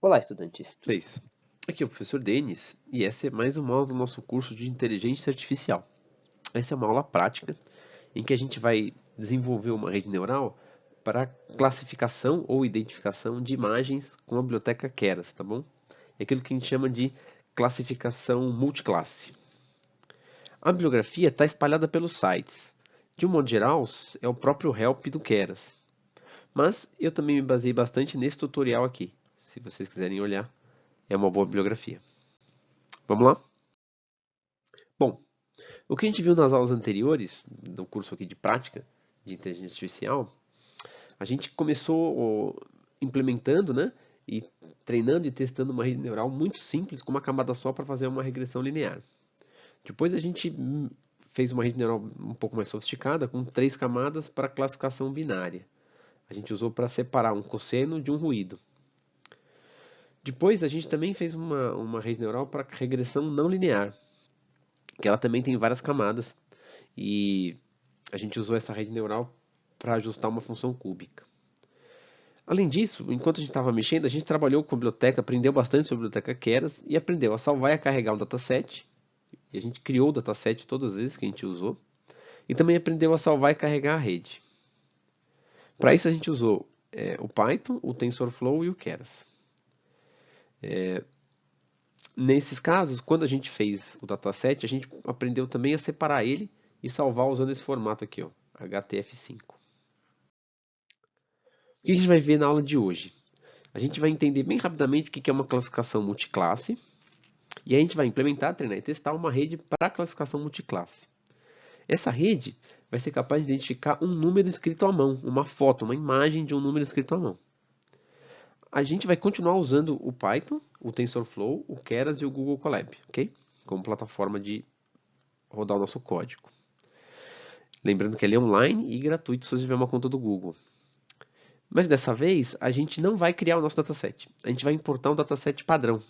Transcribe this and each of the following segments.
Olá, estudantes. Vocês. Aqui é o professor Denis e essa é mais uma aula do nosso curso de Inteligência Artificial. Essa é uma aula prática em que a gente vai desenvolver uma rede neural para classificação ou identificação de imagens com a biblioteca Keras, tá bom? É aquilo que a gente chama de classificação multiclasse. A bibliografia está espalhada pelos sites. De um modo geral, é o próprio help do Keras. Mas eu também me baseei bastante nesse tutorial aqui. Se vocês quiserem olhar, é uma boa bibliografia. Vamos lá? Bom, o que a gente viu nas aulas anteriores, do curso aqui de prática de inteligência artificial, a gente começou implementando, né, e treinando e testando uma rede neural muito simples, com uma camada só para fazer uma regressão linear. Depois a gente fez uma rede neural um pouco mais sofisticada, com 3 camadas para classificação binária. A gente usou para separar um cosseno de um ruído. Depois a gente também fez uma rede neural para regressão não linear, que ela também tem várias camadas. E a gente usou essa rede neural para ajustar uma função cúbica. Além disso, enquanto a gente estava mexendo, a gente trabalhou com a biblioteca, aprendeu bastante sobre a biblioteca Keras e aprendeu a salvar e a carregar um dataset. E a gente criou o dataset todas as vezes que a gente usou. E também aprendeu a salvar e carregar a rede. Para isso a gente usou o Python, o TensorFlow e o Keras. Nesses casos, quando a gente fez o dataset, a gente aprendeu também a separar ele e salvar usando esse formato aqui, ó, HTF5. O que a gente vai ver na aula de hoje? A gente vai entender bem rapidamente o que é uma classificação multiclasse e a gente vai implementar, treinar e testar uma rede para classificação multiclasse. Essa rede vai ser capaz de identificar um número escrito à mão, uma foto, uma imagem de um número escrito à mão. A gente vai continuar usando o Python, o TensorFlow, o Keras e o Google Colab, ok? Como plataforma de rodar o nosso código. Lembrando que ele é online e gratuito se você tiver uma conta do Google. Mas dessa vez, a gente não vai criar o nosso dataset. A gente vai importar um dataset padrão,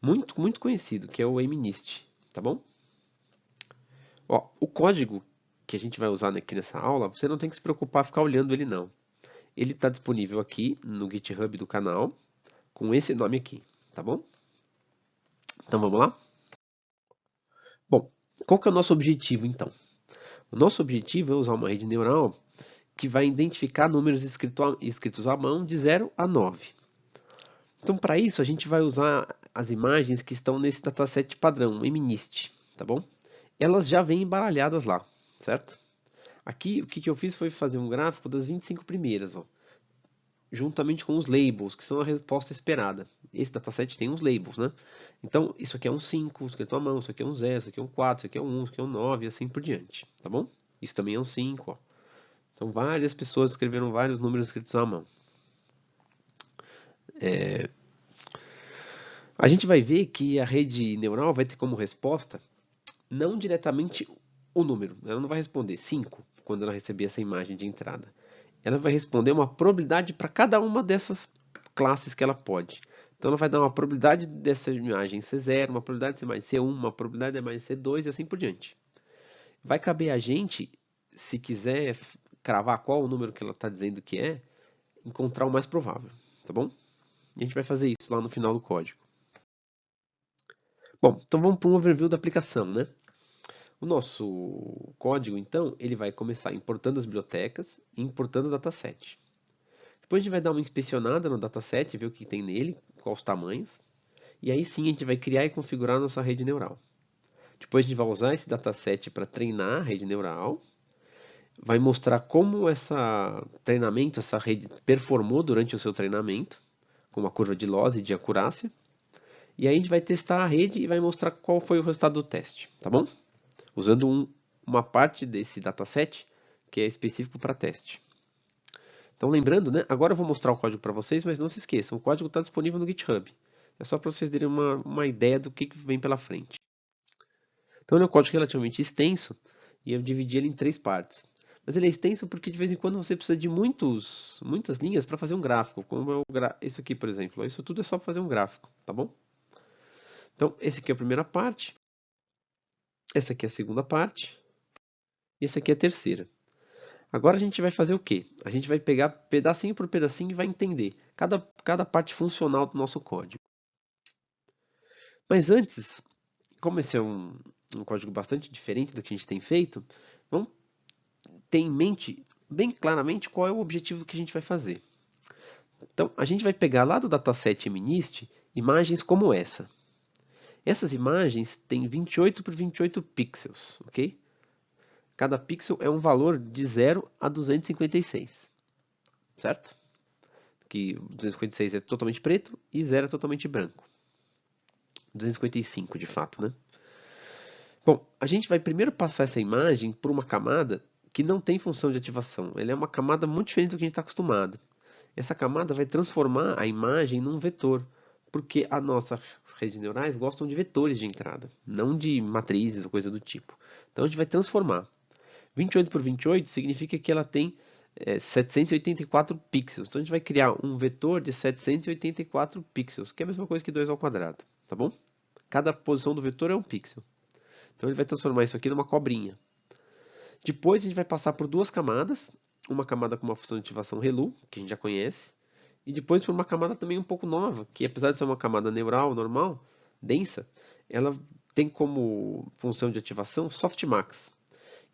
muito conhecido, que é o MNIST, tá bom? Ó, o código que a gente vai usar aqui nessa aula, você não tem que se preocupar em ficar olhando ele não. Ele está disponível aqui no GitHub do canal, com esse nome aqui, tá bom? Então vamos lá? Bom, qual que é o nosso objetivo então? O nosso objetivo é usar uma rede neural que vai identificar números escritos à mão de 0 a 9. Então, para isso, a gente vai usar as imagens que estão nesse dataset padrão, MNIST, tá bom? Elas já vêm embaralhadas lá, certo? Aqui, o que eu fiz foi fazer um gráfico das 25 primeiras, ó, juntamente com os labels, que são a resposta esperada. Esse dataset tem uns labels, né? Então, isso aqui é um 5, escrito à mão, isso aqui é um 0, isso aqui é um 4, isso aqui é um 1, isso aqui é um 9, e assim por diante, tá bom? Isso também é um 5, ó. Então, várias pessoas escreveram vários números escritos à mão. A gente vai ver que a rede neural vai ter como resposta não diretamente o número. Ela não vai responder 5 quando ela receber essa imagem de entrada. Ela vai responder uma probabilidade para cada uma dessas classes que ela pode. Então ela vai dar uma probabilidade dessa imagem ser 0, uma probabilidade de ser mais ser 1, uma probabilidade de mais ser 2 e assim por diante. Vai caber a gente, se quiser cravar qual o número que ela está dizendo que é, encontrar o mais provável, tá bom? E a gente vai fazer isso lá no final do código. Bom, então vamos para um overview da aplicação, né? O nosso código, então, ele vai começar importando as bibliotecas e importando o dataset. Depois a gente vai dar uma inspecionada no dataset, ver o que tem nele, quais os tamanhos. E aí sim a gente vai criar e configurar a nossa rede neural. Depois a gente vai usar esse dataset para treinar a rede neural. Vai mostrar como essa treinamento, essa rede performou durante o seu treinamento, com uma curva de loss e de acurácia. E aí a gente vai testar a rede e vai mostrar qual foi o resultado do teste, tá bom? Usando uma parte desse dataset que é específico para teste. Então lembrando, né? Agora eu vou mostrar o código para vocês, mas não se esqueçam, o código está disponível no GitHub. É só para vocês terem uma ideia do que vem pela frente. Então ele é um código relativamente extenso e eu dividi ele em 3 partes. Mas ele é extenso porque de vez em quando você precisa de muitas linhas para fazer um gráfico, como é isso aqui, por exemplo. Isso tudo é só para fazer um gráfico, tá bom? Então, esse aqui é a primeira parte, essa aqui é a segunda parte, e essa aqui é a terceira. Agora a gente vai fazer o quê? A gente vai pegar pedacinho por pedacinho e vai entender cada parte funcional do nosso código. Mas antes, como esse é um código bastante diferente do que a gente tem feito, vamos ter em mente bem claramente qual é o objetivo que a gente vai fazer. Então, a gente vai pegar lá do dataset MNIST imagens como essa. Essas imagens têm 28 por 28 pixels, ok? Cada pixel é um valor de 0 a 256, certo? Que 256 é totalmente preto e 0 é totalmente branco. 255 de fato, né? Bom, a gente vai primeiro passar essa imagem por uma camada que não tem função de ativação. Ela é uma camada muito diferente do que a gente está acostumado. Essa camada vai transformar a imagem num vetor, porque as nossas redes neurais gostam de vetores de entrada, não de matrizes ou coisa do tipo. Então a gente vai transformar. 28 por 28 significa que ela tem 784 pixels. Então a gente vai criar um vetor de 784 pixels, que é a mesma coisa que 2 ao quadrado, tá bom? Cada posição do vetor é um pixel. Então ele vai transformar isso aqui numa cobrinha. Depois a gente vai passar por duas camadas, uma camada com uma função de ativação ReLU, que a gente já conhece, e depois por uma camada também um pouco nova, que apesar de ser uma camada neural normal, densa, ela tem como função de ativação Softmax,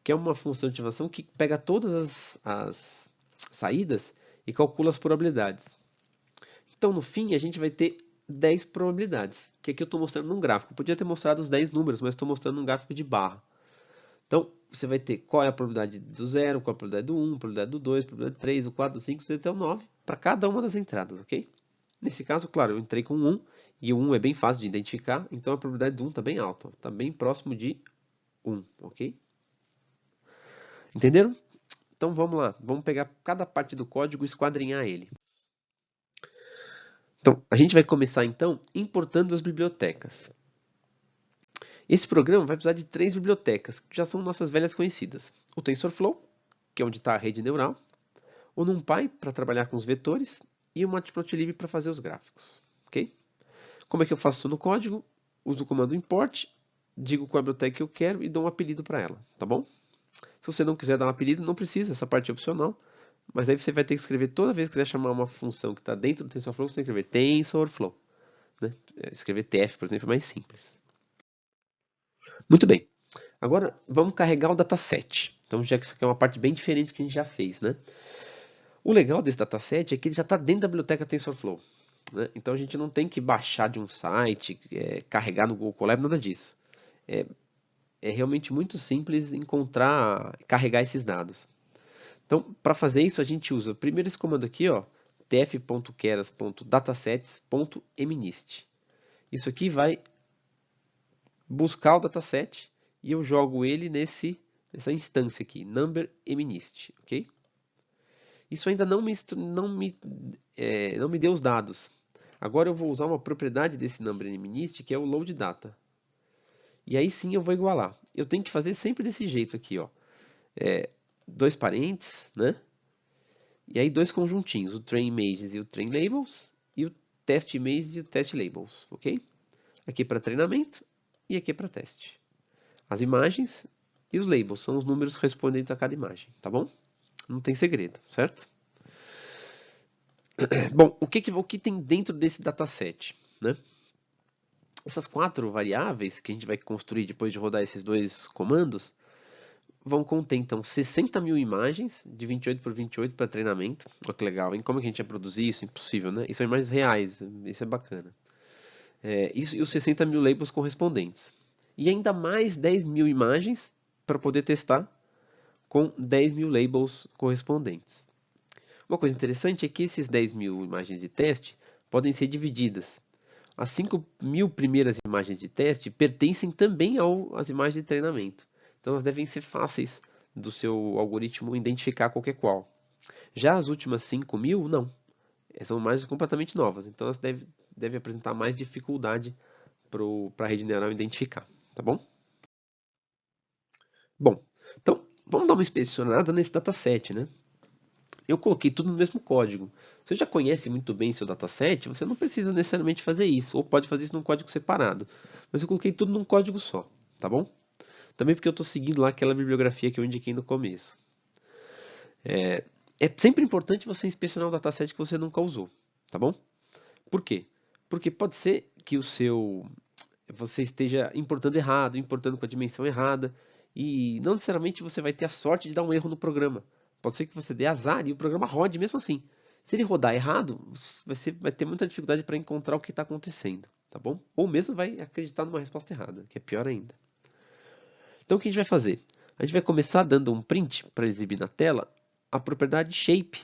que é uma função de ativação que pega todas as saídas e calcula as probabilidades. Então no fim a gente vai ter 10 probabilidades, que aqui eu estou mostrando num gráfico. Eu podia ter mostrado os 10 números, mas estou mostrando num gráfico de barra. Então, você vai ter qual é a probabilidade do 0, qual é a probabilidade do 1, a probabilidade do 2, a probabilidade do 3, do 4, do 5, até o 9, para cada uma das entradas, ok? Nesse caso, claro, eu entrei com 1, e o 1 é bem fácil de identificar, então a probabilidade do 1 está bem alta, está bem próximo de 1, ok? Entenderam? Então vamos lá, vamos pegar cada parte do código e esquadrinhar ele. Então, a gente vai começar então importando as bibliotecas. Esse programa vai precisar de 3 bibliotecas, que já são nossas velhas conhecidas. O TensorFlow, que é onde está a rede neural, o NumPy para trabalhar com os vetores e o Matplotlib para fazer os gráficos. Ok? Como é que eu faço isso no código? Uso o comando import, digo qual é a biblioteca que eu quero e dou um apelido para ela, tá bom? Se você não quiser dar um apelido, não precisa, essa parte é opcional. Mas aí você vai ter que escrever, toda vez que quiser chamar uma função que está dentro do TensorFlow, você tem que escrever TensorFlow. Né? Escrever TF, por exemplo, é mais simples. Muito bem. Agora vamos carregar o dataset. Então, já que isso aqui é uma parte bem diferente do que a gente já fez, né? O legal desse dataset é que ele já está dentro da biblioteca TensorFlow. Né? Então a gente não tem que baixar de um site, carregar no Google Colab, nada disso. É realmente muito simples encontrar, carregar esses dados. Então, para fazer isso, a gente usa primeiro esse comando aqui, ó, tf.keras.datasets.mnist. Isso aqui vai buscar o dataset e eu jogo ele nessa instância aqui, number_mnist, ok? Isso ainda não me deu os dados. Agora eu vou usar uma propriedade desse number_mnist que é o load_data. E aí sim eu vou igualar. Eu tenho que fazer sempre desse jeito aqui, ó. Dois parênteses, né? E aí dois conjuntinhos, o trainImages e o trainLabels, e o testImages e o testLabels, ok? Aqui para treinamento e aqui para teste. As imagens e os labels são os números correspondentes a cada imagem, tá bom? Não tem segredo, certo? Bom, o que tem dentro desse dataset? Né? Essas 4 variáveis que a gente vai construir depois de rodar esses dois comandos vão conter, então, 60 mil imagens de 28 por 28 para treinamento. Olha que legal, hein? Como é que a gente ia produzir isso? Impossível, né? Isso são imagens reais, isso é bacana. Isso e os 60 mil labels correspondentes. E ainda mais 10 mil imagens para poder testar com 10 mil labels correspondentes. Uma coisa interessante é que esses 10 mil imagens de teste podem ser divididas. As 5 mil primeiras imagens de teste pertencem também às imagens de treinamento. Então elas devem ser fáceis do seu algoritmo identificar qualquer qual. Já as últimas 5 mil, não. São imagens completamente novas. Então elas devem apresentar mais dificuldade para a rede neural identificar. Tá bom? Bom, então vamos dar uma inspecionada nesse dataset, né? Eu coloquei tudo no mesmo código. Se você já conhece muito bem seu dataset, você não precisa necessariamente fazer isso, ou pode fazer isso num código separado. Mas eu coloquei tudo num código só, tá bom? Também porque eu estou seguindo lá aquela bibliografia que eu indiquei no começo. É sempre importante você inspecionar o dataset que você nunca usou, tá bom? Por quê? Porque pode ser que você esteja importando errado, importando com a dimensão errada, e não necessariamente você vai ter a sorte de dar um erro no programa. Pode ser que você dê azar e o programa rode mesmo assim. Se ele rodar errado, você vai ter muita dificuldade para encontrar o que está acontecendo, tá bom? Ou mesmo vai acreditar numa resposta errada, que é pior ainda. Então o que a gente vai fazer? A gente vai começar dando um print para exibir na tela a propriedade shape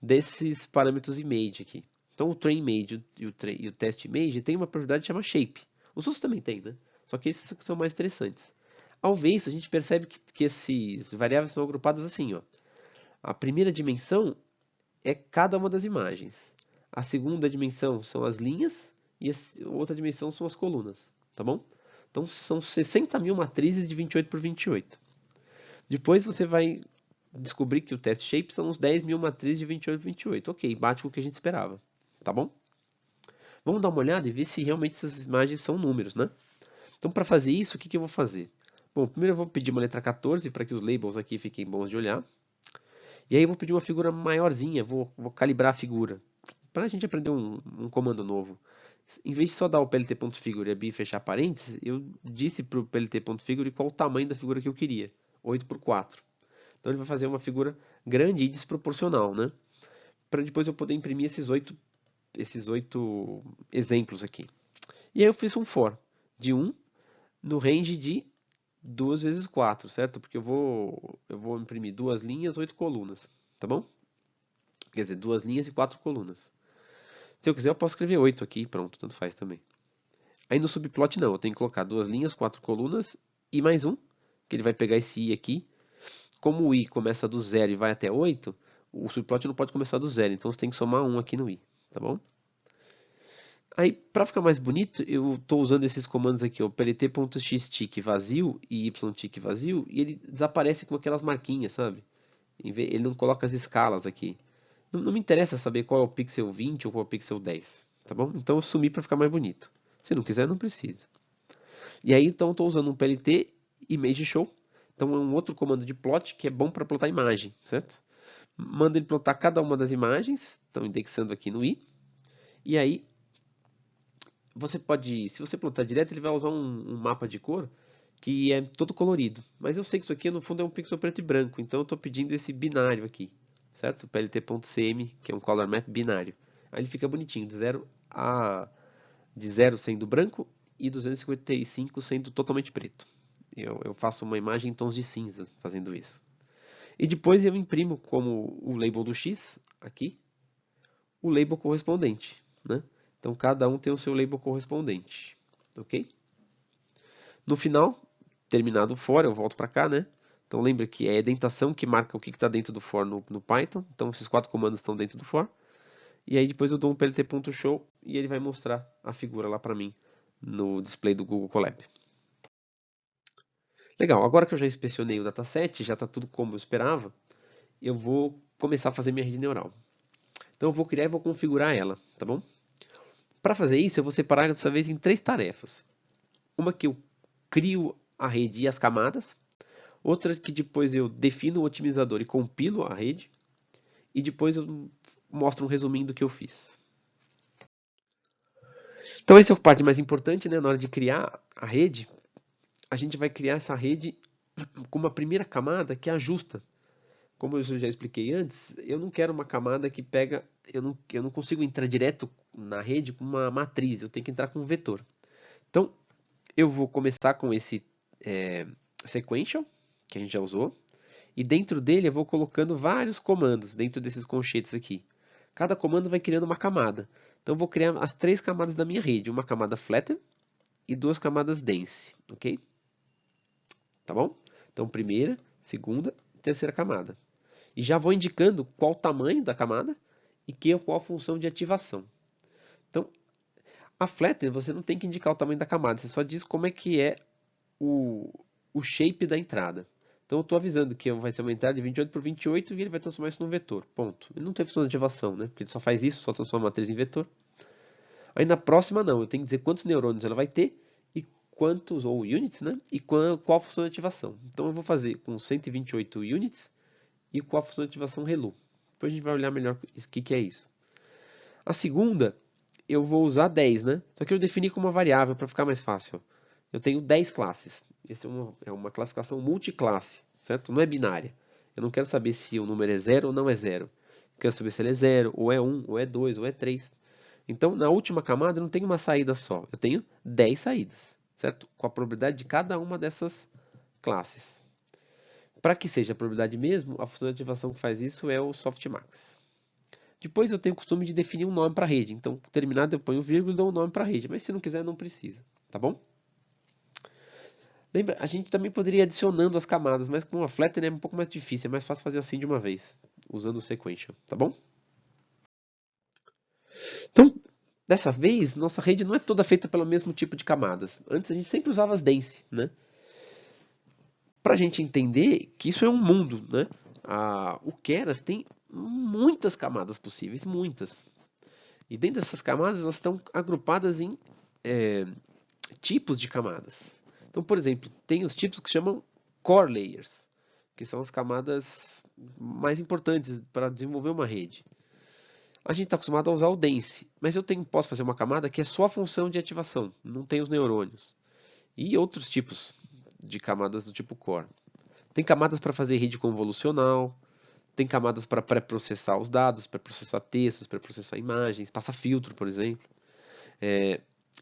desses parâmetros image aqui. Então o train image e o test image tem uma propriedade chamada shape. Os outros também tem, né? Só que esses são mais interessantes. Ao ver isso, a gente percebe que esses variáveis são agrupados assim, ó. A primeira dimensão é cada uma das imagens. A segunda dimensão são as linhas e a outra dimensão são as colunas, tá bom? Então são 60 mil matrizes de 28 por 28. Depois você vai descobrir que o test shape são uns 10 mil matrizes de 28 por 28. Ok, bate com o que a gente esperava, tá bom? Vamos dar uma olhada e ver se realmente essas imagens são números, né? Então para fazer isso, o que eu vou fazer? Bom, primeiro eu vou pedir uma letra 14 para que os labels aqui fiquem bons de olhar. E aí eu vou pedir uma figura maiorzinha, vou calibrar a figura. Para a gente aprender um comando novo. Em vez de só dar o plt.figure e abrir e fechar parênteses, eu disse para o plt.figure qual o tamanho da figura que eu queria. 8 por 4. Então ele vai fazer uma figura grande e desproporcional, né? Para depois eu poder imprimir esses oito exemplos aqui. E aí eu fiz um for de 1 no range de 2 vezes 4, certo? Porque eu vou imprimir duas linhas, 8 colunas, tá bom? Quer dizer, duas linhas e 4 colunas. Se eu quiser, eu posso escrever 8 aqui, pronto, tanto faz também. Aí no subplot não, eu tenho que colocar duas linhas, 4 colunas e mais um, que ele vai pegar esse i aqui. Como o i começa do 0 e vai até 8, o subplot não pode começar do 0, então você tem que somar 1 aqui no i, tá bom? Aí, para ficar mais bonito, eu estou usando esses comandos aqui, o plt.xtick vazio e ytick vazio, e ele desaparece com aquelas marquinhas, sabe? Ele não coloca as escalas aqui. Não me interessa saber qual é o pixel 20 ou qual é o pixel 10, tá bom? Então eu sumi para ficar mais bonito. Se não quiser, não precisa. E aí, então, estou usando um plt image show. Então é um outro comando de plot que é bom para plotar imagem, certo? Manda ele plotar cada uma das imagens, estão indexando aqui no i. E aí, você pode, se você plotar direto, ele vai usar um mapa de cor que é todo colorido. Mas eu sei que isso aqui no fundo é um pixel preto e branco, então eu estou pedindo esse binário aqui, certo? plt.cm, que é um color map binário. Aí ele fica bonitinho, de 0 sendo branco e 255 sendo totalmente preto. Eu faço uma imagem em tons de cinza fazendo isso. E depois eu imprimo como o label do X, aqui, o label correspondente, né? Então cada um tem o seu label correspondente, ok? No final, terminado o for, eu volto para cá, né? Então lembra que é a indentação que marca o que está dentro do for no Python. Então esses quatro comandos estão dentro do for. E aí depois eu dou um plt.show e ele vai mostrar a figura lá para mim no display do Google Colab. Legal, agora que eu já inspecionei o dataset, já está tudo como eu esperava, eu vou começar a fazer minha rede neural. Então eu vou criar e vou configurar ela, tá bom? Para fazer isso, eu vou separar dessa vez em três tarefas. Uma que eu crio a rede e as camadas, outra que depois eu defino o otimizador e compilo a rede, e depois eu mostro um resuminho do que eu fiz. Então essa é a parte mais importante, né? Na hora de criar a rede, a gente vai criar essa rede com uma primeira camada que ajusta. Como eu já expliquei antes, eu não quero uma camada que pega... Eu não consigo entrar direto na rede com uma matriz, eu tenho que entrar com um vetor. Então, eu vou começar com esse sequential, que a gente já usou, e dentro dele eu vou colocando vários comandos dentro desses conchetes aqui. Cada comando vai criando uma camada. Então eu vou criar as três camadas da minha rede, uma camada flatten e duas camadas dense, ok? Tá bom? Então primeira, segunda e terceira camada. E já vou indicando qual o tamanho da camada e qual a função de ativação. Então, a flatten você não tem que indicar o tamanho da camada, você só diz como é que é o shape da entrada. Então eu estou avisando que vai ser uma entrada de 28 por 28 e ele vai transformar isso num vetor. Ponto. Ele não tem função de ativação, né? Porque ele só faz isso, só transforma a matriz em vetor. Aí na próxima não, eu tenho que dizer quantos neurônios ela vai ter e quantos, ou units, né? E qual a função de ativação. Então eu vou fazer com 128 units e com a função de ativação relu. Depois a gente vai olhar melhor o que é isso. A segunda, eu vou usar 10, né? Só que eu defini como uma variável para ficar mais fácil. Eu tenho 10 classes. Essa é uma classificação multiclasse, certo? Não é binária. Eu não quero saber se o número é 0 ou não é 0. Eu quero saber se ele é 0, ou é 1, ou é 2, ou é 3. Então, na última camada, eu não tenho uma saída só. Eu tenho 10 saídas, certo? Com a probabilidade de cada uma dessas classes. Para que seja a probabilidade mesmo, a função de ativação que faz isso é o softmax. Depois eu tenho o costume de definir um nome para a rede. Então, terminado eu ponho vírgula e dou um nome para a rede. Mas se não quiser, não precisa. Tá bom? Lembra, a gente também poderia ir adicionando as camadas, mas com a flatten é um pouco mais difícil. É mais fácil fazer assim de uma vez, usando o sequential. Tá bom? Então, dessa vez, nossa rede não é toda feita pelo mesmo tipo de camadas. Antes a gente sempre usava as dense, né? Para a gente entender que isso é um mundo, né? O Keras tem muitas camadas possíveis, muitas. E dentro dessas camadas, elas estão agrupadas em tipos de camadas. Então, por exemplo, tem os tipos que se chamam core layers, que são as camadas mais importantes para desenvolver uma rede. A gente está acostumado a usar o dense, mas eu posso fazer uma camada que é só a função de ativação, não tem os neurônios. E outros tipos de camadas do tipo core. Tem camadas para fazer rede convolucional, tem camadas para pré-processar os dados, pré-processar textos, pré-processar imagens, passar filtro, por exemplo.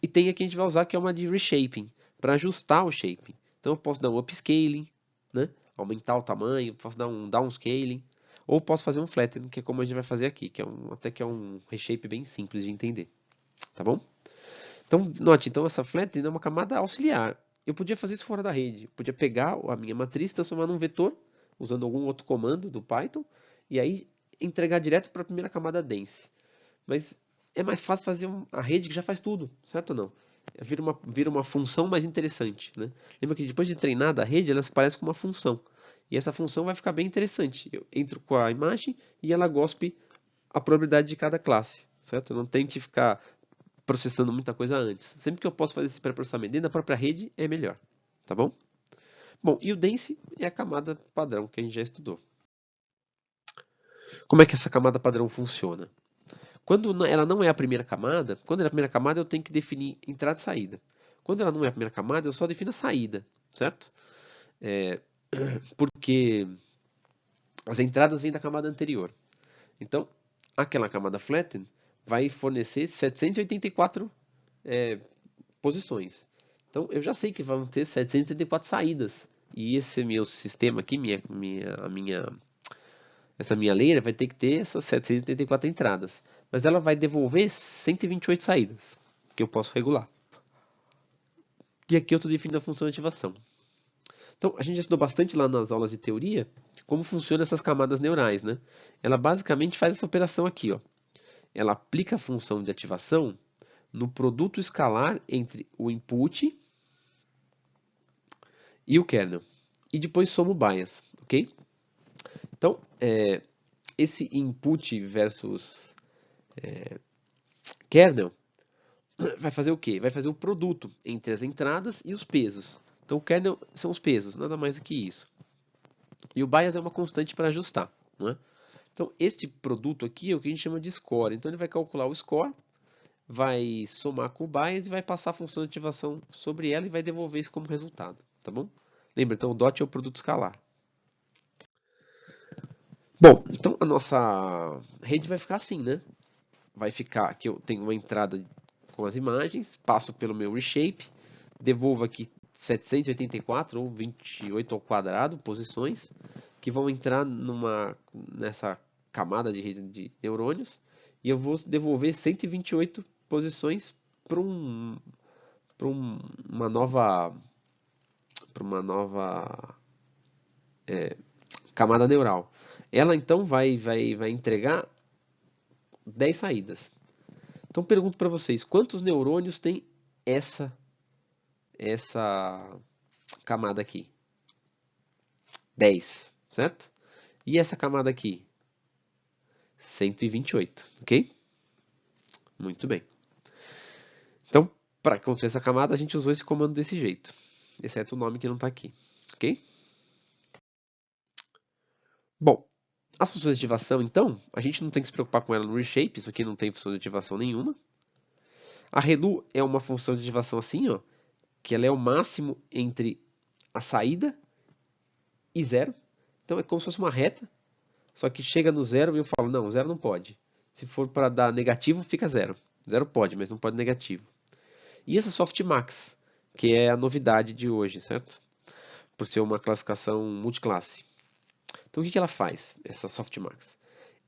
E tem a que a gente vai usar que é uma de reshaping, para ajustar o shaping. Então eu posso dar um upscaling, né? Aumentar o tamanho, posso dar um downscaling, ou posso fazer um flattening, que é como a gente vai fazer aqui, que é até que é um reshape bem simples de entender. Tá bom? Então, note, então essa flattening é uma camada auxiliar. Eu podia fazer isso fora da rede. Eu podia pegar a minha matriz, transformar num vetor, usando algum outro comando do Python, e aí entregar direto para a primeira camada dense. Mas é mais fácil fazer a rede que já faz tudo, certo ou não? Vira uma função mais interessante, né? Lembra que depois de treinada a rede, ela se parece com uma função. E essa função vai ficar bem interessante. Eu entro com a imagem e ela gospe a probabilidade de cada classe, certo? Eu não tenho que ficar processando muita coisa antes. Sempre que eu posso fazer esse pré-processamento dentro da própria rede, é melhor, tá bom? Bom, e o dense é a camada padrão que a gente já estudou. Como é que essa camada padrão funciona? Quando ela não é a primeira camada, quando ela é a primeira camada eu tenho que definir entrada e saída. Quando ela não é a primeira camada, eu só defino a saída, certo? Porque as entradas vêm da camada anterior. Então, aquela camada flatten vai fornecer 784 posições. Então, eu já sei que vão ter 784 saídas. E esse meu sistema aqui, essa minha layer vai ter que ter essas 784 entradas. Mas ela vai devolver 128 saídas, que eu posso regular. E aqui eu estou definindo a função de ativação. Então, a gente já estudou bastante lá nas aulas de teoria como funcionam essas camadas neurais, né? Ela basicamente faz essa operação aqui, ó. Ela aplica a função de ativação no produto escalar entre o input e o kernel. E depois soma o bias, ok? Então, esse input versus kernel vai fazer o quê? Vai fazer o produto entre as entradas e os pesos. Então, o kernel são os pesos, nada mais do que isso. E o bias é uma constante para ajustar, né? Então, este produto aqui é o que a gente chama de score. Então, ele vai calcular o score, vai somar com o bias e vai passar a função de ativação sobre ela e vai devolver isso como resultado, tá bom? Lembra, então o dot é o produto escalar. Bom, então a nossa rede vai ficar assim, né? Vai ficar que eu tenho uma entrada com as imagens, passo pelo meu reshape, devolvo aqui 784 ou 28 ao quadrado posições que vão entrar nessa camada de rede de neurônios e eu vou devolver 128 posições para uma nova camada neural. Ela então vai entregar 10 saídas. Então pergunto para vocês, quantos neurônios tem essa camada aqui? 10, certo? E essa camada aqui? 128, ok? Muito bem. Então, para construir essa camada, a gente usou esse comando desse jeito, exceto o nome que não está aqui, ok? Bom, As funções de ativação, então, a gente não tem que se preocupar com ela no reshape, isso aqui não tem função de ativação nenhuma. A relu é uma função de ativação assim, ó, que ela é o máximo entre a saída e zero. Então é como se fosse uma reta, só que chega no zero e eu falo, não, zero não pode. Se for para dar negativo, fica zero. Zero pode, mas não pode negativo. E essa softmax, que é a novidade de hoje, certo? Por ser uma classificação multiclasse. Então o que ela faz, essa softmax?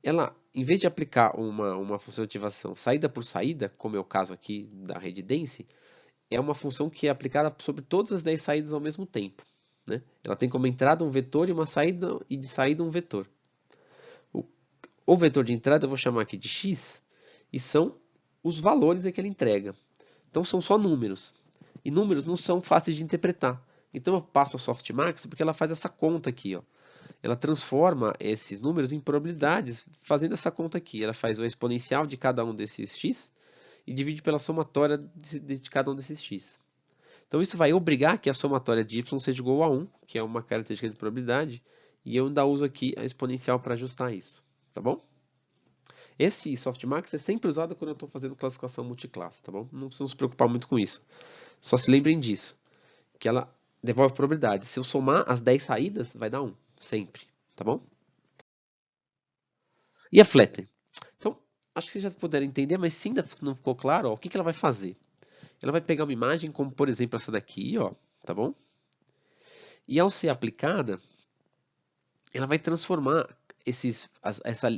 Ela, em vez de aplicar uma função de ativação saída por saída, como é o caso aqui da rede dense, é uma função que é aplicada sobre todas as 10 saídas ao mesmo tempo. Né? Ela tem como entrada um vetor e uma saída, e de saída um vetor. O vetor de entrada eu vou chamar aqui de x, e são os valores que ele entrega. Então são só números. E números não são fáceis de interpretar. Então eu passo a softmax porque ela faz essa conta aqui, ó. Ela transforma esses números em probabilidades fazendo essa conta aqui. Ela faz o exponencial de cada um desses x e divide pela somatória de cada um desses x. Então isso vai obrigar que a somatória de y seja igual a 1, que é uma característica de probabilidade, e eu ainda uso aqui a exponencial para ajustar isso. Tá bom? Esse softmax é sempre usado quando eu estou fazendo classificação multiclasse, tá bom? Não precisamos se preocupar muito com isso. Só se lembrem disso, que ela devolve probabilidade. Se eu somar as 10 saídas, vai dar 1, sempre, tá bom? E a flatten? Então, acho que vocês já puderam entender, mas se ainda não ficou claro, ó, o que ela vai fazer? Ela vai pegar uma imagem como, por exemplo, essa daqui, ó, tá bom? E ao ser aplicada, ela vai transformar essa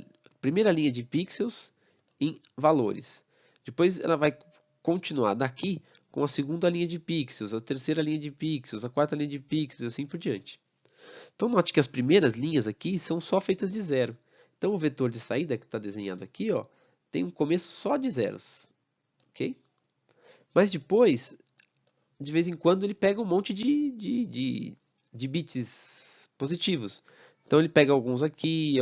primeira linha de pixels em valores. Depois ela vai continuar daqui com a segunda linha de pixels, a terceira linha de pixels, a quarta linha de pixels, e assim por diante. Então note que as primeiras linhas aqui são só feitas de zero. Então o vetor de saída que está desenhado aqui, ó, tem um começo só de zeros. Ok? Mas depois, de vez em quando, ele pega um monte de bits positivos. Então ele pega alguns aqui,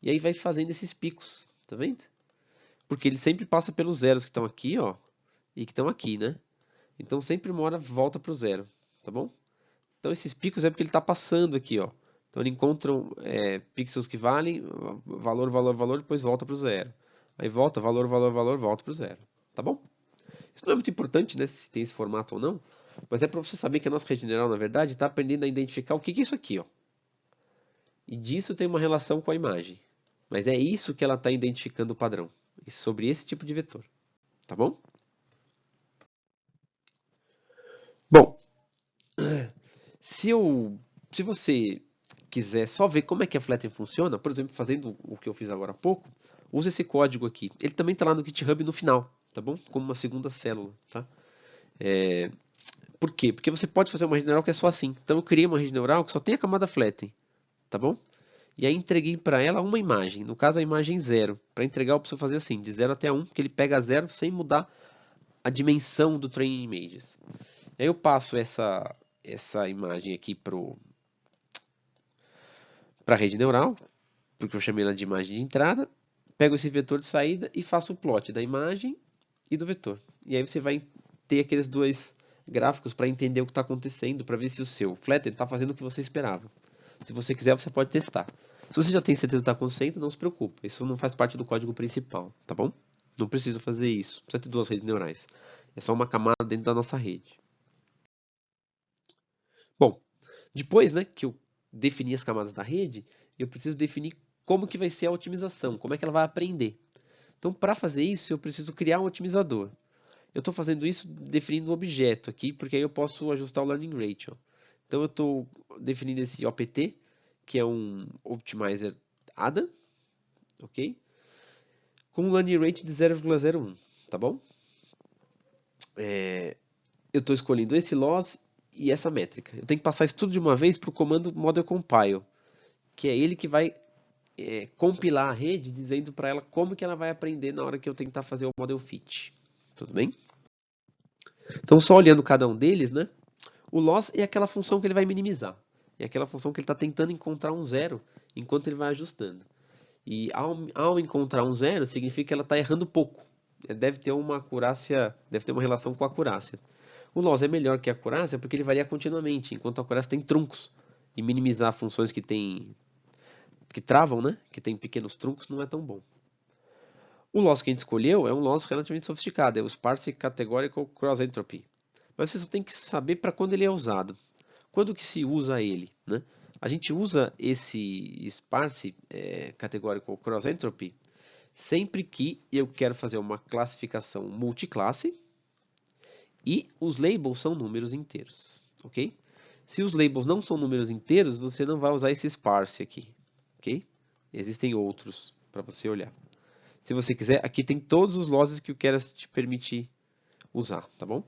e aí vai fazendo esses picos, tá vendo? Porque ele sempre passa pelos zeros que estão aqui, ó, e que estão aqui, né? Então sempre uma hora volta para o zero, tá bom? Então esses picos é porque ele está passando aqui, ó. Então ele encontra pixels que valem valor, valor, valor, depois volta para o zero. Aí volta, valor, valor, valor, volta para o zero, tá bom? Isso não é muito importante, né, se tem esse formato ou não, mas é para você saber que a nossa rede neural, na verdade, está aprendendo a identificar o que é isso aqui, ó. E disso tem uma relação com a imagem. Mas é isso que ela está identificando o padrão. E sobre esse tipo de vetor. Tá bom? Bom, se você quiser só ver como é que a Flatten funciona, por exemplo, fazendo o que eu fiz agora há pouco, use esse código aqui. Ele também está lá no GitHub no final, tá bom? Como uma segunda célula, tá? Por quê? Porque você pode fazer uma rede neural que é só assim. Então eu criei uma rede neural que só tem a camada Flatten, tá bom? E aí entreguei para ela uma imagem, no caso a imagem 0. Para entregar eu preciso fazer assim, de 0 até 1, que ele pega 0 sem mudar a dimensão do Training Images. Aí eu passo essa imagem aqui para a rede neural, porque eu chamei ela de imagem de entrada, pego esse vetor de saída e faço o plot da imagem e do vetor. E aí você vai ter aqueles dois gráficos para entender o que está acontecendo, para ver se o seu Flatten está fazendo o que você esperava. Se você quiser, você pode testar. Se você já tem certeza do que está acontecendo, não se preocupe. Isso não faz parte do código principal, tá bom? Não preciso fazer isso. Precisa ter duas redes neurais. É só uma camada dentro da nossa rede. Bom, depois, né, que eu defini as camadas da rede, eu preciso definir como que vai ser a otimização, como é que ela vai aprender. Então, para fazer isso, eu preciso criar um otimizador. Eu estou fazendo isso definindo um objeto aqui, porque aí eu posso ajustar o learning rate. Ó. Então, eu estou definindo esse OPT, que é um Optimizer ADA, ok? Com um learning rate de 0,01, tá bom? Eu estou escolhendo esse loss e essa métrica. Eu tenho que passar isso tudo de uma vez para o comando model compile, que é ele que vai compilar a rede, dizendo para ela como que ela vai aprender na hora que eu tentar fazer o model fit. Tudo bem? Então, só olhando cada um deles, né? O loss é aquela função que ele vai minimizar. É aquela função que ele está tentando encontrar um zero enquanto ele vai ajustando. E ao encontrar um zero, significa que ela está errando pouco. Deve ter uma acurácia, deve ter uma relação com a acurácia. O loss é melhor que a acurácia porque ele varia continuamente, enquanto a acurácia tem truncos. E minimizar funções que têm que travam, né? Que tem pequenos truncos, não é tão bom. O loss que a gente escolheu é um loss relativamente sofisticado, é o Sparse Categorical Cross Entropy. Mas você só tem que saber para quando ele é usado. Quando que se usa ele, né? A gente usa esse Sparse Categorical Cross Entropy sempre que eu quero fazer uma classificação multiclasse e os labels são números inteiros, ok? Se os labels não são números inteiros, você não vai usar esse sparse aqui, ok? Existem outros para você olhar. Se você quiser, aqui tem todos os losses que o Keras te permitir usar, tá bom?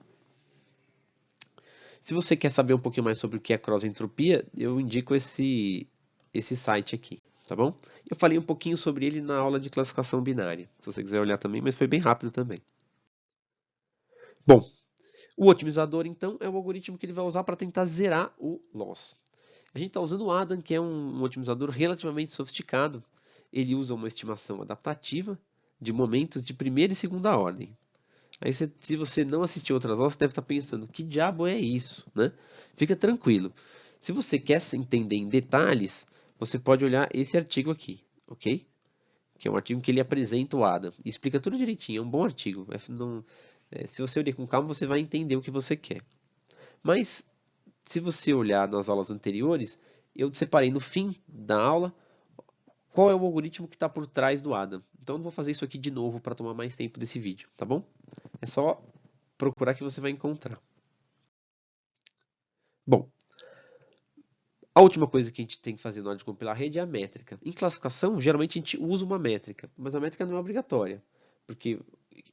Se você quer saber um pouquinho mais sobre o que é cross-entropia, eu indico esse site aqui, tá bom? Eu falei um pouquinho sobre ele na aula de classificação binária, se você quiser olhar também, mas foi bem rápido também. Bom, o otimizador, então, é o algoritmo que ele vai usar para tentar zerar o loss. A gente está usando o Adam, que é um otimizador relativamente sofisticado. Ele usa uma estimação adaptativa de momentos de primeira e segunda ordem. Aí, se você não assistiu outras aulas, você deve estar pensando, que diabo é isso, né? Fica tranquilo. Se você quer se entender em detalhes, você pode olhar esse artigo aqui, ok? Que é um artigo que ele apresenta o Adam. E explica tudo direitinho, é um bom artigo. Se você olhar com calma, você vai entender o que você quer. Mas, se você olhar nas aulas anteriores, eu separei no fim da aula qual é o algoritmo que está por trás do Adam. Então, eu não vou fazer isso aqui de novo para tomar mais tempo desse vídeo, tá bom? É só procurar que você vai encontrar. Bom, a última coisa que a gente tem que fazer na hora de compilar a rede é a métrica. Em classificação, geralmente a gente usa uma métrica, mas a métrica não é obrigatória, porque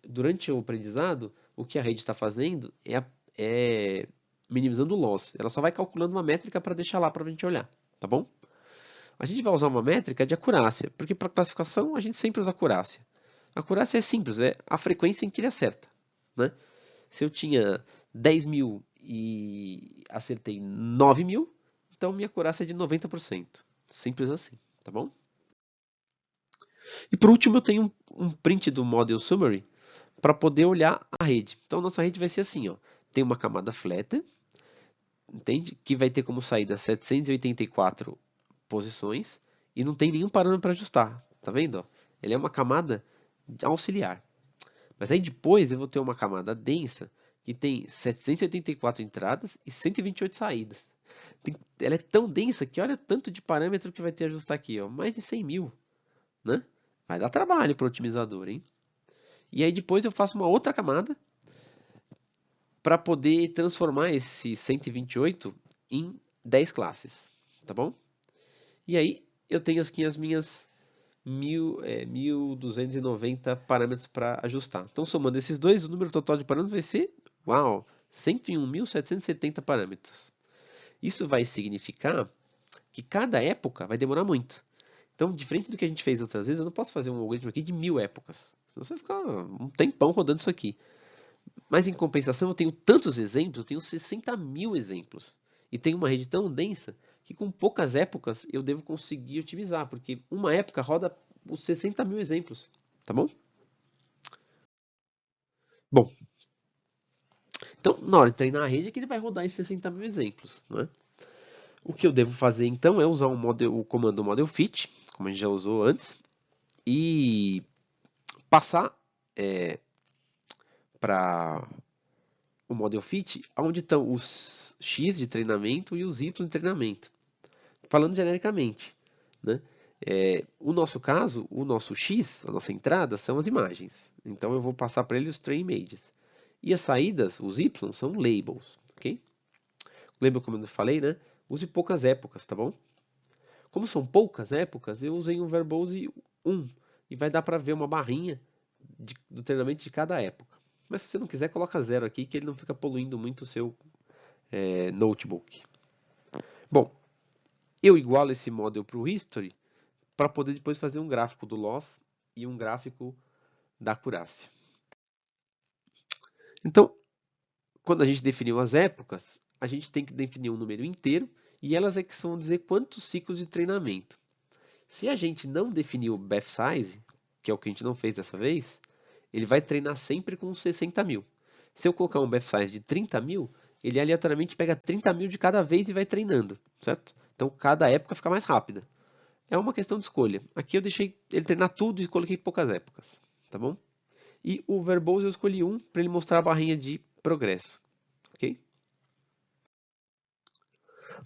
durante o aprendizado, o que a rede está fazendo é minimizando o loss. Ela só vai calculando uma métrica para deixar lá para a gente olhar, tá bom? A gente vai usar uma métrica de acurácia, porque para classificação a gente sempre usa acurácia. A acurácia é simples, é a frequência em que ele acerta, né? Se eu tinha 10.000 e acertei 9.000, então minha acurácia é de 90%. Simples assim, tá bom? E por último eu tenho um print do Model Summary para poder olhar a rede. Então nossa rede vai ser assim, ó. Tem uma camada flatter, entende? Que vai ter como saída 784 posições e não tem nenhum parâmetro para ajustar, tá vendo? Ele é uma camada auxiliar. Mas aí depois eu vou ter uma camada densa que tem 784 entradas e 128 saídas. Ela é tão densa que olha o tanto de parâmetro que vai ter que ajustar aqui, ó, mais de 100.000, né? Vai dar trabalho para o otimizador, hein? E aí depois eu faço uma outra camada para poder transformar esse 128 em 10 classes, tá bom? E aí eu tenho aqui as minhas 1.290 parâmetros para ajustar. Então, somando esses dois, o número total de parâmetros vai ser, uau, 101.770 parâmetros. Isso vai significar que cada época vai demorar muito. Então, diferente do que a gente fez outras vezes, eu não posso fazer um algoritmo aqui de 1.000 épocas. Senão você vai ficar um tempão rodando isso aqui. Mas, em compensação, eu tenho tantos exemplos, eu tenho 60.000 exemplos. E tenho uma rede tão densa que com poucas épocas eu devo conseguir otimizar, porque uma época roda os 60.000 exemplos, tá bom? Bom, então na hora de treinar a rede é que ele vai rodar esses 60.000 exemplos, não é? O que eu devo fazer então é usar o comando model fit, como a gente já usou antes, e passar para o model fit onde estão os x de treinamento e os y de treinamento. Falando genericamente, né? O nosso caso, o nosso X, a nossa entrada, são as imagens. Então eu vou passar para ele os train images. E as saídas, os Y, são labels, ok? Lembra como eu falei, né? Use poucas épocas, tá bom? Como são poucas épocas, eu usei um verbose 1 e vai dar para ver uma barrinha do treinamento de cada época. Mas se você não quiser, coloca 0 aqui, que ele não fica poluindo muito o seu notebook. Bom, eu igualo esse model para o history para poder depois fazer um gráfico do loss e um gráfico da acurácia. Então, quando a gente definiu as épocas, a gente tem que definir um número inteiro e elas é que vão dizer quantos ciclos de treinamento. Se a gente não definir o Beth Size, que é o que a gente não fez dessa vez, ele vai treinar sempre com 60.000. Se eu colocar um Beth Size de 30.000, ele aleatoriamente pega 30.000 de cada vez e vai treinando, certo? Então cada época fica mais rápida. é uma questão de escolha. Aqui eu deixei ele treinar tudo e coloquei poucas épocas, tá bom? E o verbose eu escolhi um para ele mostrar a barrinha de progresso, ok?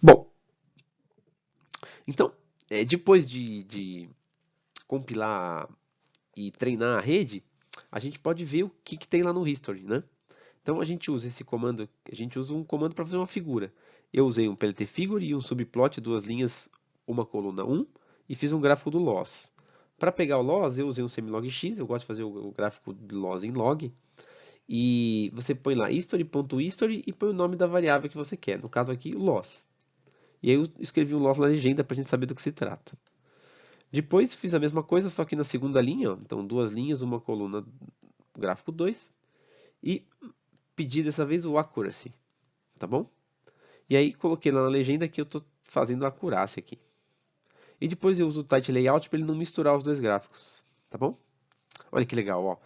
Bom, então, depois de compilar e treinar a rede, a gente pode ver o que tem lá no history, né? Então a gente usa esse comando, a gente usa um comando para fazer uma figura. Eu usei um PLT figure e um subplot, duas linhas, uma coluna 1, e fiz um gráfico do loss. Para pegar o loss, eu usei um semilog x, eu gosto de fazer o gráfico de loss em log, e você põe lá history.history e põe o nome da variável que você quer, no caso aqui, loss. E aí eu escrevi um loss na legenda para a gente saber do que se trata. Depois fiz a mesma coisa, só que na segunda linha, ó, então duas linhas, uma coluna, gráfico 2, e pedi dessa vez o accuracy, tá bom? E aí coloquei lá na legenda que eu estou fazendo a acurácia aqui. E depois eu uso o tight layout para ele não misturar os dois gráficos, tá bom? Olha que legal, ó.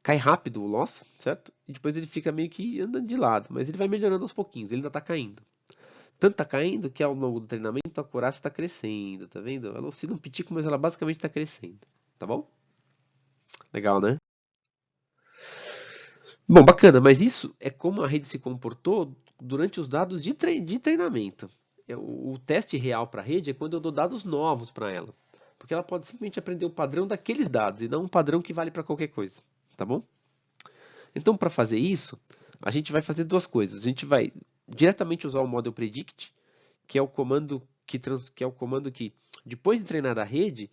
Cai rápido o loss, certo? E depois ele fica meio que andando de lado, mas ele vai melhorando aos pouquinhos, ele ainda está caindo. Tanto está caindo que ao longo do treinamento a acurácia está crescendo, tá vendo? Ela oscila um pitico, mas ela basicamente está crescendo, tá bom? Legal, né? Bom, bacana, mas isso é como a rede se comportou durante os dados de treinamento. O teste real para a rede é quando eu dou dados novos para ela. Porque ela pode simplesmente aprender o padrão daqueles dados e não um padrão que vale para qualquer coisa. Tá bom? Então, para fazer isso, a gente vai fazer duas coisas. A gente vai diretamente usar o model predict, que é o comando que depois de treinar a rede,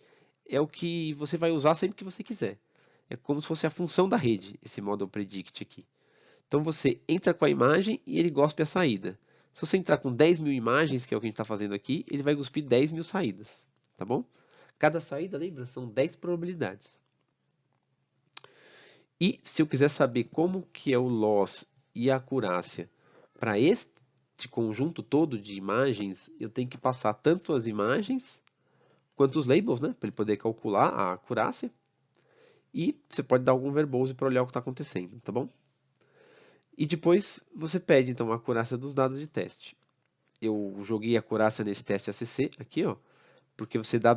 é o que você vai usar sempre que você quiser. É como se fosse a função da rede, esse model predict aqui. Então você entra com a imagem e ele gospe a saída. Se você entrar com 10.000 imagens, que é o que a gente está fazendo aqui, ele vai cuspir 10.000 saídas, tá bom? Cada saída, lembra, são 10 probabilidades. E se eu quiser saber como que é o loss e a acurácia para este conjunto todo de imagens, eu tenho que passar tanto as imagens quanto os labels, né, para ele poder calcular a acurácia. E você pode dar algum verbose para olhar o que está acontecendo, tá bom? E depois você pede então a acurácia dos dados de teste. Eu joguei a acurácia nesse teste ACC aqui, ó, porque você dá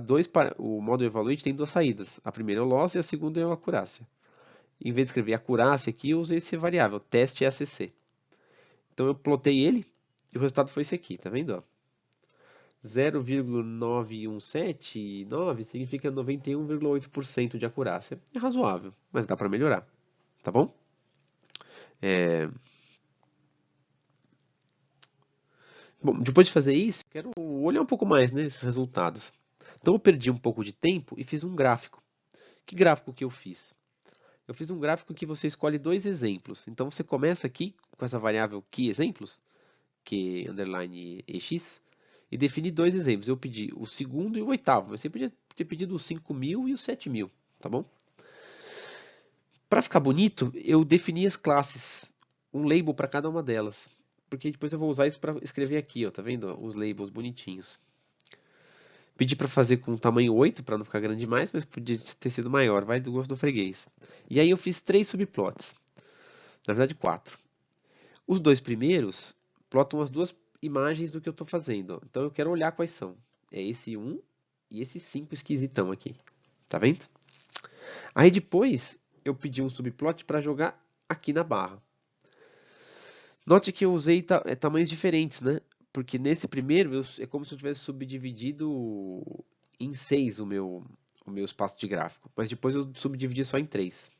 o model evaluate tem duas saídas. A primeira é o loss e a segunda é a acurácia. Em vez de escrever acurácia aqui, eu usei esse variável, teste ACC. Então eu plotei ele e o resultado foi esse aqui, tá vendo? 0,9179 significa 91,8% de acurácia. É razoável, mas dá para melhorar, tá bom? Bom, depois de fazer isso, quero olhar um pouco mais nesses resultados. Então eu perdi um pouco de tempo e fiz um gráfico. Que gráfico que eu fiz? Eu fiz um gráfico que você escolhe dois exemplos. Então você começa aqui com essa variável que exemplos, que underline ex, e define dois exemplos. Eu pedi o segundo e o oitavo, mas você podia ter pedido os 5.000 e os 7.000, tá bom? Para ficar bonito, eu defini as classes, um label para cada uma delas, porque depois eu vou usar isso para escrever aqui, ó, tá vendo? Os labels bonitinhos. Pedi para fazer com tamanho 8 para não ficar grande demais, mas podia ter sido maior, vai do gosto do freguês. E aí eu fiz 3 subplots, na verdade 4. Os dois primeiros plotam as duas imagens do que eu estou fazendo, ó. Então eu quero olhar quais são. É esse 1 e esse 5 esquisitão aqui, tá vendo? Aí depois eu pedi um subplot para jogar aqui na barra. Note que eu usei tamanhos diferentes, né? Porque nesse primeiro é como se eu tivesse subdividido em 6 o meu espaço de gráfico. Mas depois eu subdividi só em 3.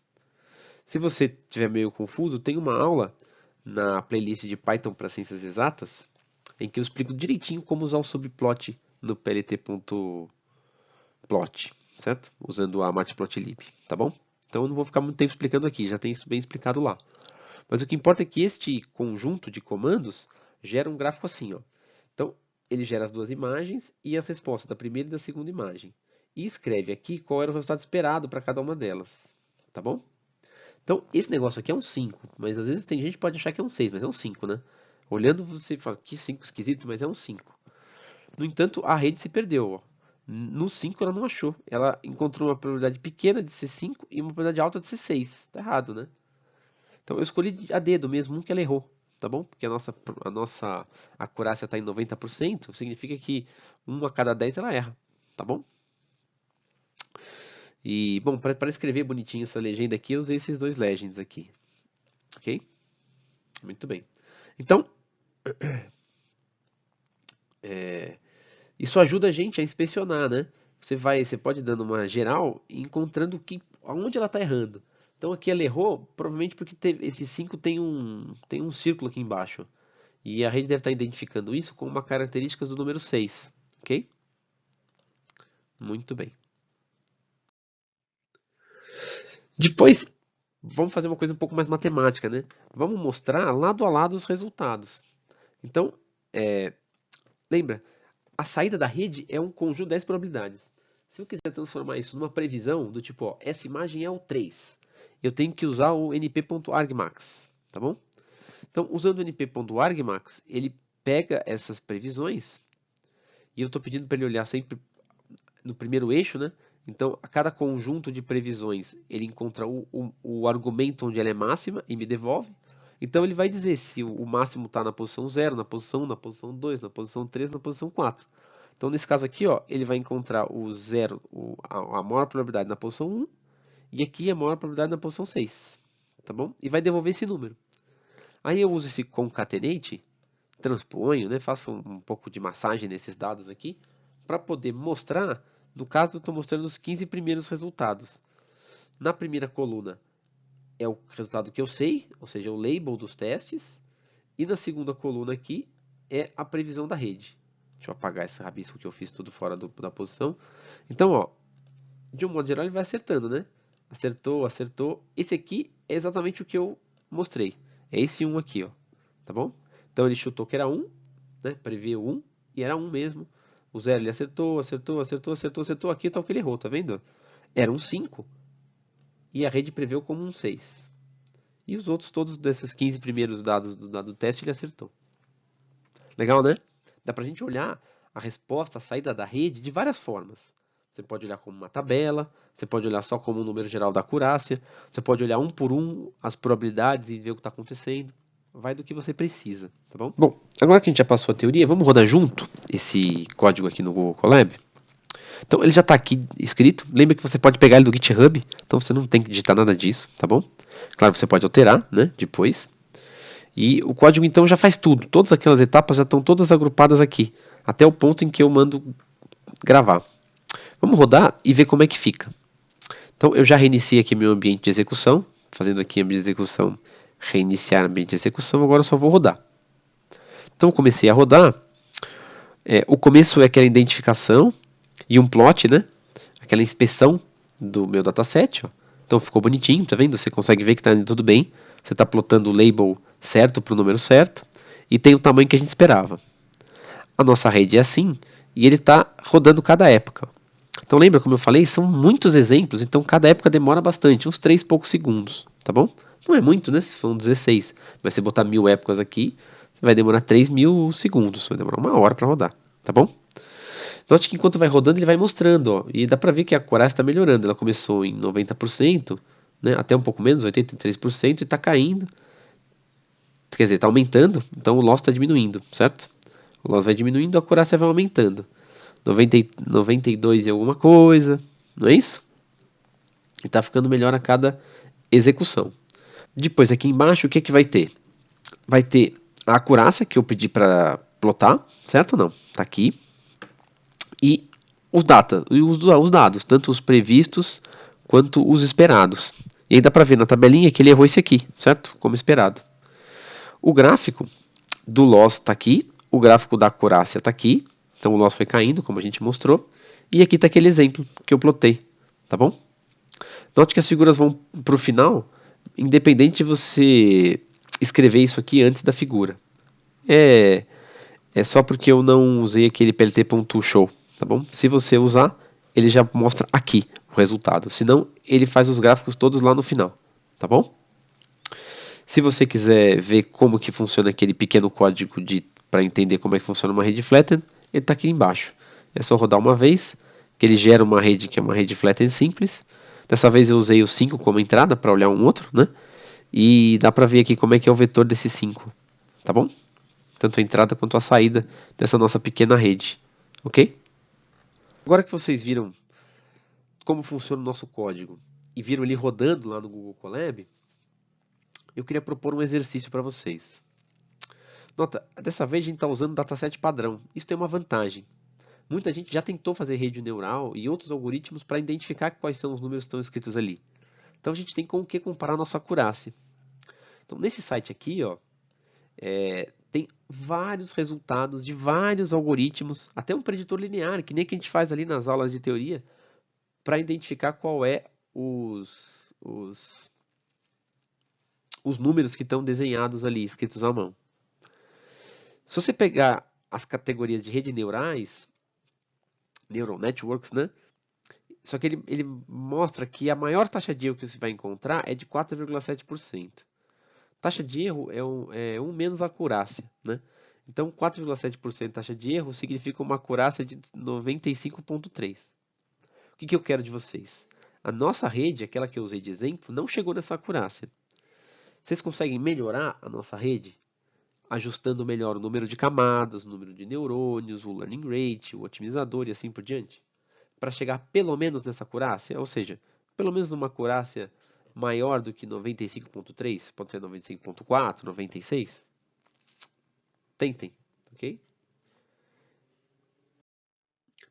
Se você estiver meio confuso, tem uma aula na playlist de Python para Ciências Exatas em que eu explico direitinho como usar o subplot no plt.plot, certo? Usando a matplotlib, tá bom? Então eu não vou ficar muito tempo explicando aqui, já tem isso bem explicado lá. Mas o que importa é que este conjunto de comandos gera um gráfico assim, ó. Então, ele gera as duas imagens e as respostas da primeira e da segunda imagem. E escreve aqui qual era o resultado esperado para cada uma delas. Tá bom? Então, esse negócio aqui é um 5, mas às vezes tem gente que pode achar que é um 6, mas é um 5, né? Olhando, você fala, que 5 esquisito, mas é um 5. No entanto, a rede se perdeu, ó. No 5 ela não achou. Ela encontrou uma probabilidade pequena de ser 5 e uma probabilidade alta de ser 6. Tá errado, né? Então eu escolhi a dedo mesmo um que ela errou, tá bom? Porque a nossa acurácia está em 90%, significa que 1 a cada 10 ela erra, tá bom? E, bom, para escrever bonitinho essa legenda aqui, eu usei esses dois legends aqui. Ok? Muito bem. Então, isso ajuda a gente a inspecionar, né? Você pode ir dando uma geral e encontrando aonde ela está errando. Então aqui ela errou, provavelmente porque esse 5 tem um círculo aqui embaixo. E a rede deve estar identificando isso como uma característica do número 6. Ok? Muito bem. Depois, vamos fazer uma coisa um pouco mais matemática, né? Vamos mostrar lado a lado os resultados. Então, lembra, a saída da rede é um conjunto de 10 probabilidades. Se eu quiser transformar isso numa previsão do tipo, ó, essa imagem é o 3, eu tenho que usar o np.argmax, tá bom? Então, usando o np.argmax, ele pega essas previsões e eu estou pedindo para ele olhar sempre no primeiro eixo, né? Então, a cada conjunto de previsões, ele encontra o argumento onde ela é máxima e me devolve. Então, ele vai dizer se o máximo está na posição 0, na posição 1, na posição 2, na posição 3, na posição 4. Então, nesse caso aqui, ó, ele vai encontrar o 0, a maior probabilidade na posição 1, e aqui a maior probabilidade na posição 6. Tá bom? E vai devolver esse número. Aí eu uso esse concatenate, transponho, né, faço um pouco de massagem nesses dados aqui, para poder mostrar, no caso eu estou mostrando os 15 primeiros resultados. Na primeira coluna é o resultado que eu sei, ou seja, o label dos testes, e na segunda coluna aqui é a previsão da rede. Deixa eu apagar esse rabisco que eu fiz tudo fora da posição. Então, ó, de um modo geral ele vai acertando, né? Acertou, acertou. Esse aqui é exatamente o que eu mostrei. É esse 1 aqui, ó. Tá bom? Então ele chutou que era 1, né? Previu 1 e era 1 mesmo. O 0 ele acertou, acertou, acertou, acertou, acertou. Aqui tá o que ele errou, tá vendo? Era um 5 e a rede preveu como um 6. E os outros todos desses 15 primeiros dados do dado teste ele acertou. Legal, né? Dá pra gente olhar a resposta, a saída da rede de várias formas. Você pode olhar como uma tabela, você pode olhar só como um número geral da acurácia, você pode olhar um por um as probabilidades e ver o que está acontecendo. Vai do que você precisa, tá bom? Bom, agora que a gente já passou a teoria, vamos rodar junto esse código aqui no Google Colab. Então ele já está aqui escrito. Lembra que você pode pegar ele do GitHub, então você não tem que digitar nada disso, tá bom? Claro que você pode alterar, né, depois. E o código então já faz tudo. Todas aquelas etapas já estão todas agrupadas aqui, até o ponto em que eu mando gravar. Vamos rodar e ver como é que fica. Então eu já reiniciei aqui meu ambiente de execução, fazendo aqui ambiente de execução, reiniciar ambiente de execução, agora eu só vou rodar. Então comecei a rodar, o começo é aquela identificação e um plot, né? Aquela inspeção do meu dataset, ó. Então ficou bonitinho, tá vendo? Você consegue ver que está indo tudo bem. Você está plotando o label certo para o número certo e tem o tamanho que a gente esperava. A nossa rede é assim e ele está rodando cada época. Então lembra como eu falei, são muitos exemplos, então cada época demora bastante, uns 3 poucos segundos, tá bom? Não é muito, né? Se são 16, mas se botar 1000 épocas aqui, vai demorar 3000 segundos, vai demorar 1 hora para rodar, tá bom? Note que enquanto vai rodando, ele vai mostrando, ó, e dá para ver que a acurácia está melhorando. Ela começou em 90%, né, até um pouco menos, 83%, e está caindo. Quer dizer, está aumentando, então o loss está diminuindo, certo? O loss vai diminuindo, a acurácia vai aumentando. 92 e alguma coisa, não é isso? E está ficando melhor a cada execução. Depois, aqui embaixo, o que, que vai ter? Vai ter a acurácia que eu pedi para plotar, certo ou não? Está aqui. E os dados, tanto os previstos quanto os esperados. E aí dá para ver na tabelinha que ele errou esse aqui, certo? Como esperado. O gráfico do loss está aqui, o gráfico da acurácia está aqui, então o loss foi caindo, como a gente mostrou, e aqui está aquele exemplo que eu plotei, tá bom? Note que as figuras vão para o final, independente de você escrever isso aqui antes da figura. É só porque eu não usei aquele plt.show, tá bom? Se você usar, ele já mostra aqui o resultado. Senão, ele faz os gráficos todos lá no final, tá bom? Se você quiser ver como que funciona aquele pequeno código para entender como é que funciona uma rede flattened, ele está aqui embaixo. É só rodar uma vez, que ele gera uma rede que é uma rede flattened simples. Dessa vez eu usei o 5 como entrada para olhar um outro, né? E dá para ver aqui como é que é o vetor desse 5, tá bom? Tanto a entrada quanto a saída dessa nossa pequena rede, ok? Agora que vocês viram como funciona o nosso código e viram ele rodando lá no Google Colab, eu queria propor um exercício para vocês. Nota, dessa vez a gente está usando dataset padrão. Isso tem uma vantagem. Muita gente já tentou fazer rede neural e outros algoritmos para identificar quais são os números que estão escritos ali. Então a gente tem com o que comparar a nossa acurácia. Então nesse site aqui, ó, tem vários resultados de vários algoritmos, até um preditor linear, que nem que a gente faz ali nas aulas de teoria, para identificar qual é os números que estão desenhados ali, escritos à mão. Se você pegar as categorias de rede neurais, neural networks, né? Só que ele mostra que a maior taxa de erro que você vai encontrar é de 4,7%. Taxa de erro é 1 menos a acurácia, né? Então, 4,7% de taxa de erro significa uma acurácia de 95,3%. O que eu quero de vocês? A nossa rede, aquela que eu usei de exemplo, não chegou nessa acurácia. Vocês conseguem melhorar a nossa rede? Ajustando melhor o número de camadas, o número de neurônios, o learning rate, o otimizador e assim por diante? Para chegar pelo menos nessa acurácia, ou seja, pelo menos numa acurácia maior do que 95,3, pode ser 95,4, 96. Tentem, ok?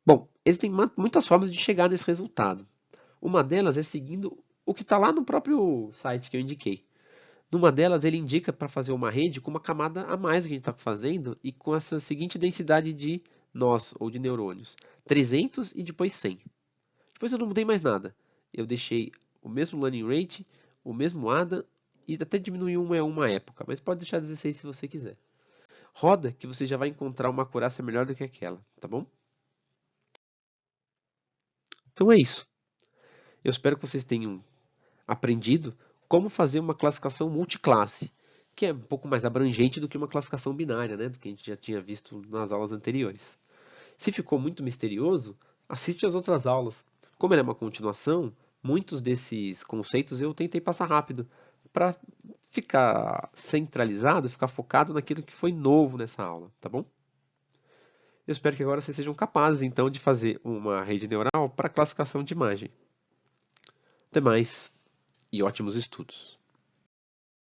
Bom, existem muitas formas de chegar nesse resultado. Uma delas é seguindo o que está lá no próprio site que eu indiquei. Numa delas, ele indica para fazer uma rede com uma camada a mais que a gente está fazendo e com essa seguinte densidade de nós ou de neurônios: 300 e depois 100. Depois eu não mudei mais nada. Eu deixei o mesmo learning rate, o mesmo ADA e até diminui uma época, mas pode deixar 16 se você quiser. Roda que você já vai encontrar uma acurácia melhor do que aquela, tá bom? Então é isso. Eu espero que vocês tenham aprendido como fazer uma classificação multiclasse, que é um pouco mais abrangente do que uma classificação binária, né, do que a gente já tinha visto nas aulas anteriores. Se ficou muito misterioso, assiste às outras aulas. Como ela é uma continuação, muitos desses conceitos eu tentei passar rápido para ficar centralizado, ficar focado naquilo que foi novo nessa aula, tá bom? Eu espero que agora vocês sejam capazes então de fazer uma rede neural para classificação de imagem. Até mais e ótimos estudos!